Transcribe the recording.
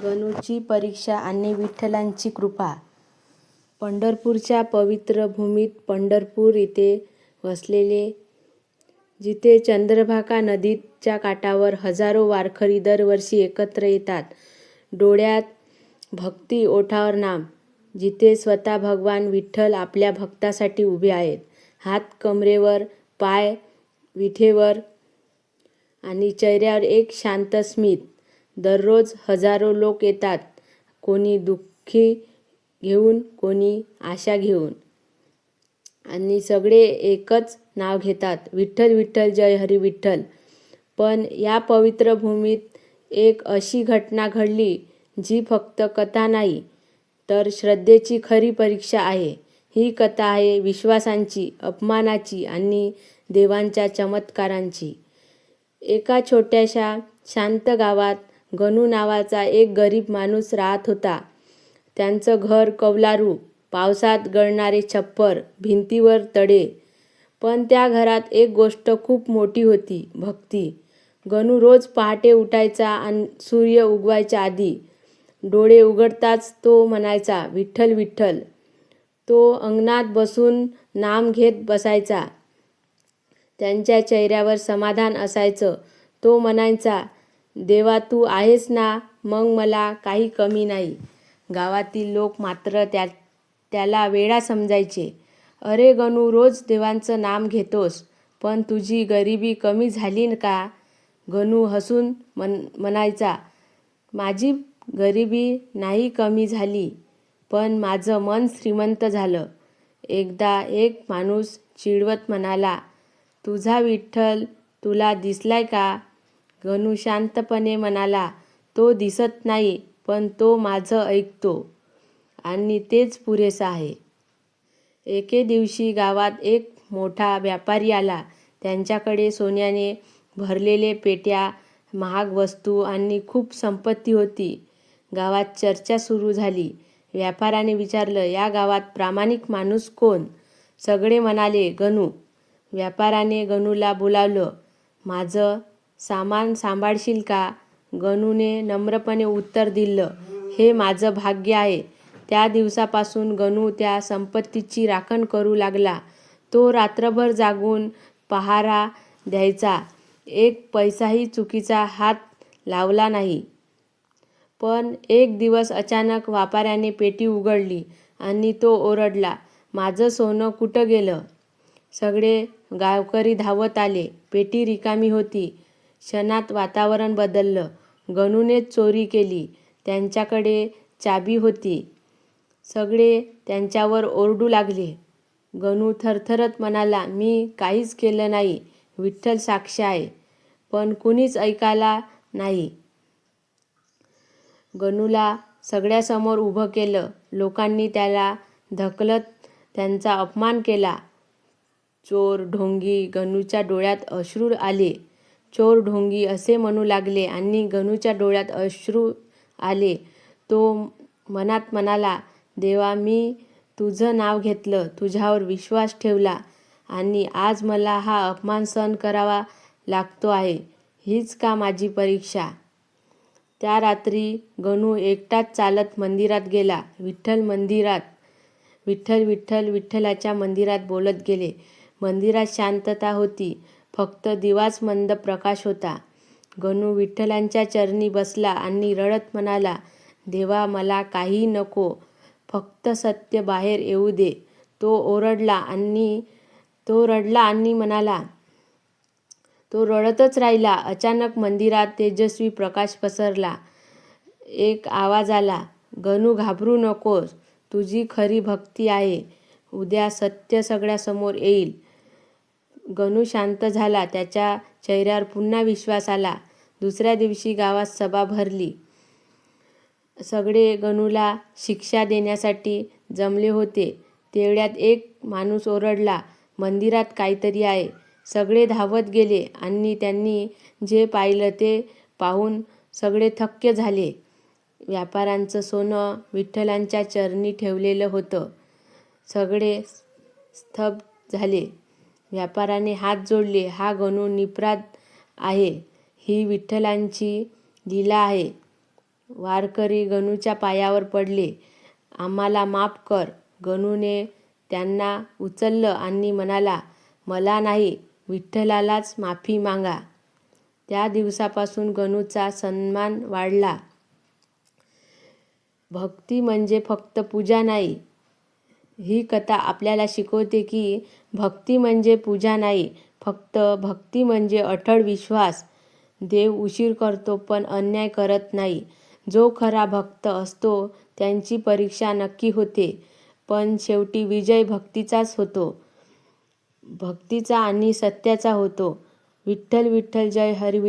गणूची परीक्षा आणि विठ्ठलांची कृपा. पंढरपूरच्या पवित्र भूमीत पंढरपूर इथे वसलेले, जिथे चंद्रभागा नदीच्या काठावर हजारो वारकरी दरवर्षी एकत्र येतात. डोळ्यात भक्ती, ओठावर नाम, जिथे स्वतः भगवान विठ्ठल आपल्या भक्तासाठी उभे आहेत. हात कमरेवर, पाय विठेवर आणि चेहऱ्यावर एक शांत स्मित. दररोज हजारो लोक येतात, कोणी दुःखी घेऊन, कोणी आशा घेऊन, आणि सगळे एकच नाव घेतात, विठ्ठल विठ्ठल जय हरी विठ्ठल. पण या पवित्र भूमीत एक अशी घटना घडली, जी फक्त कथा नाही, तर श्रद्धेची खरी परीक्षा आहे. ही कथा आहे विश्वासाची, अपमानाची आणि देवांच्या चमत्कारांची. एका छोट्याशा शांत गावात गणू नावाचा एक गरीब माणूस राहत होता. त्यांचं घर कौलारू, पावसात गळणारे छप्पर, भिंतीवर तडे. पण त्या घरात एक गोष्ट खूप मोठी होती, भक्ती. गणू रोज पहाटे उठायचा आणि सूर्य उगवायच्या आधी डोळे उघडताच तो म्हणायचा, विठ्ठल विठ्ठल. तो अंगणात बसून नाम घेत बसायचा. त्याच्या चेहऱ्यावर समाधान असायचं. तो म्हणायचा, देवा तू आहेस ना, मग मला काही कमी नाही. गावातील लोक मात्र त्याला वेडा समजायचे. अरे गणू, रोज देवाचं नाम घेतोस, पण तुझी गरिबी कमी झाली का? गणू हसून म्हणायचा, माझी गरिबी नाही कमी झाली, पण माझं मन श्रीमंत झालं. एकदा एक माणूस चिडवत म्हणाला, तुझा विठ्ठल तुला दिसलाय का? गणू शांतपणे म्हणाला, तो दिसत नाही, पण तो माझं ऐकतो, आणि तेच पुरेसं आहे. एके दिवशी गावात एक मोठा व्यापारी आला. त्यांच्याकडे सोन्याने भरलेले पेट्या, महाग वस्तू आणि खूप संपत्ती होती. गावात चर्चा सुरू झाली. व्यापाऱ्याने विचारलं, या गावात प्रामाणिक माणूस कोण? सगळे म्हणाले, गणू. व्यापाऱ्याने गणूला बोलावलं. माझं सामान सांभाळशील का? गणूने नम्रपणे उत्तर दिलं, हे माझं भाग्य आहे. त्या दिवसापासून गणू त्या संपत्तीची राखण करू लागला. तो रात्रभर जागून पहारा द्यायचा. एक पैसाही चुकीचा हात लावला नाही. पण एक दिवस अचानक व्यापाऱ्याने पेटी उघडली आणि तो ओरडला, माझं सोनं कुठं गेलं? सगळे गावकरी धावत आले. पेटी रिकामी होती. क्षणात वातावरण बदललं. गणूनेच चोरी केली. त्यांच्याकडे चाबी होती. सगळे त्यांच्यावर ओरडू लागले. गणू थरथरत म्हणाला, मी काहीच केलं नाही, विठ्ठल साक्षी आहे. पण कुणीच ऐकायला नाही. गणूला सगळ्यासमोर उभं केलं. लोकांनी त्याला ढकलत त्याचा अपमान केला. चोर, ढोंगी. गणूच्या डोळ्यात अश्रू आले. चोर, ढोंगी असे म्हणू लागले आणि गणूच्या डोळ्यात अश्रू आले. तो मनात म्हणाला, देवा, मी तुझं नाव घेतलं, तुझ्यावर विश्वास ठेवला, आणि आज मला हा अपमान सहन करावा लागतो आहे. हीच का माझी परीक्षा? त्या रात्री गणू एकटाच चालत मंदिरात गेला. विठ्ठल मंदिरात, विठ्ठल विठ्ठल विठ्ठलाच्या मंदिरात बोलत गेले. मंदिरात शांतता होती. फक्त दिवाच मंद प्रकाश होता. गणू विठ्ठलांच्या चरणी बसला आणि रडत म्हणाला, देवा, मला काही नको, फक्त सत्य बाहेर येऊ दे. तो रडला आणि म्हणाला. तो रडतच राहिला. अचानक मंदिरात तेजस्वी प्रकाश पसरला. एक आवाज आला, गणू, घाबरू नकोस, तुझी खरी भक्ती आहे. उद्या सत्य सगळ्यासमोर येईल. गणू शांत झाला. त्याच्या चेहऱ्यावर पुन्हा विश्वास आला. दुसऱ्या दिवशी गावात सभा भरली. सगळे गणूला शिक्षा देण्यासाठी जमले होते. तेवढ्यात एक माणूस ओरडला, मंदिरात काहीतरी आहे. सगळे धावत गेले आणि त्यांनी जे पाहिलं ते पाहून सगळे थक्क झाले. व्यापाऱ्याचं सोनं विठ्ठलांच्या चरणी ठेवलेलं होतं. सगळे स्तब्ध झाले. व्यापाऱ्याने हात जोडले, हा गणू निरपराध आहे. ही विठ्ठलांची लीला आहे. वारकरी गणूच्या पायावर पडले. आम्हाला माफ कर. गणूने त्यांना उचललं आणि म्हणाला, मला नाही, विठ्ठलालाच माफी मागा. त्या दिवसापासून गणूचा सन्मान वाढला. भक्ती म्हणजे फक्त पूजा नाही. ही कथा आपल्याला शिकवते की भक्ती म्हणजे पूजा नाही, फक्त भक्ती म्हणजे अढळ विश्वास. देव उशीर करतो पण अन्याय करत नाही. जो खरा भक्त असतो त्याची परीक्षा नक्की होते, पण शेवटी विजय भक्तीचाच होतो. भक्तीचा आणि सत्याचा होतो. विठ्ठल विठ्ठल जय हरी.